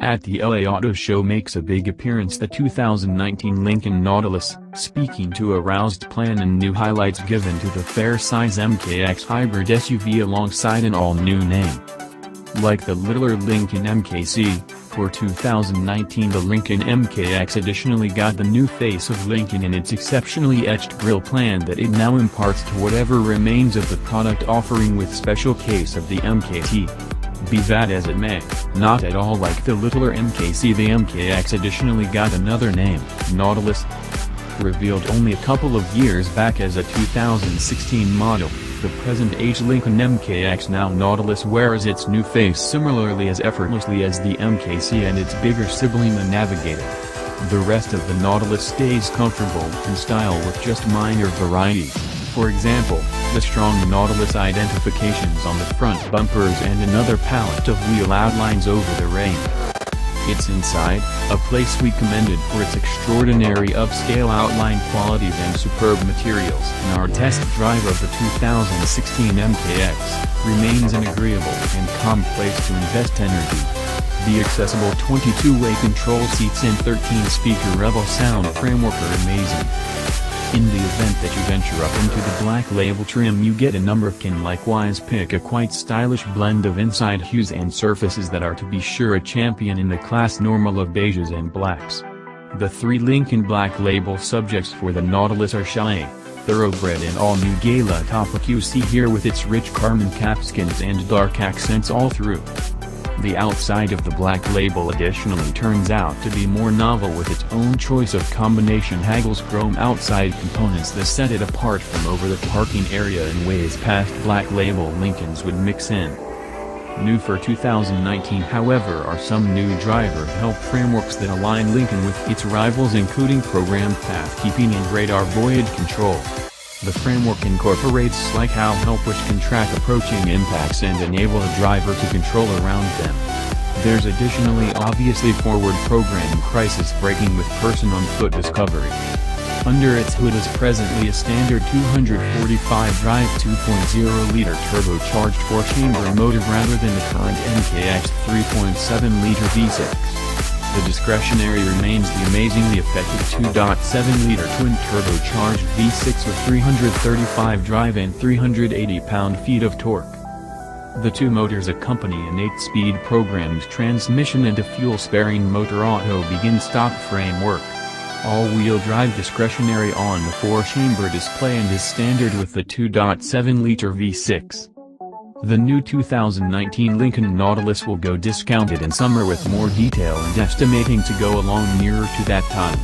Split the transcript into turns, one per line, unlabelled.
At the LA Auto Show makes a big appearance the 2019 Lincoln Nautilus, speaking to a roused plan and new highlights given to the fair-size MKX hybrid SUV alongside an all-new name. Like the littler Lincoln MKC, for 2019 the Lincoln MKX additionally got the new face of Lincoln in its exceptionally etched grille plan that it now imparts to whatever remains of the product offering with special case of the MKT. Be that as it may, not at all like the littler MKC, the MKX additionally got another name, Nautilus. Revealed only a couple of years back as a 2016 model, the present-age Lincoln MKX, now Nautilus, wears its new face similarly as effortlessly as the MKC and its bigger sibling, the Navigator. The rest of the Nautilus stays comfortable in style with just minor varieties. For example, the strong Nautilus identifications on the front bumpers and another palette of wheel outlines over the range. It's inside, a place we commended for its extraordinary upscale outline qualities and superb materials, and our test drive of the 2016 MKX remains an agreeable and calm place to invest energy. The accessible 22-way control seats and 13-speaker Revel sound framework are amazing. In the event that you venture up into the black label trim, you get a number can likewise pick a quite stylish blend of inside hues and surfaces that are to be sure a champion in the class normal of beiges and blacks. The three Lincoln black label subjects for the Nautilus are Chalet, Thoroughbred and all-new Gala Topic you see here with its rich carmine capskins and dark accents all through. The outside of the black label additionally turns out to be more novel with its own choice of combination Haggles chrome outside components that set it apart from over the parking area in ways past black label Lincolns would mix in. New for 2019 however are some new driver help frameworks that align Lincoln with its rivals, including programmed path keeping and radar void control. The framework incorporates Slike help which can track approaching impacts and enable a driver to control around them. There's additionally obviously forward program crisis braking with person-on-foot discovery. Under its hood is presently a standard 245 drive 2.0-liter turbocharged 4-chamber motor rather than the current MKX 3.7-liter V6. The discretionary remains the amazingly effective 2.7-liter twin-turbocharged V6 with 335 drive and 380 pound-feet of torque. The two motors accompany an 8-speed programmed transmission and a fuel-sparing motor auto begin-stop framework. All-wheel drive discretionary on the 4-chamber display and is standard with the 2.7-liter V6. The new 2019 Lincoln Nautilus will go discounted in summer with more detail and estimating to go along nearer to that time.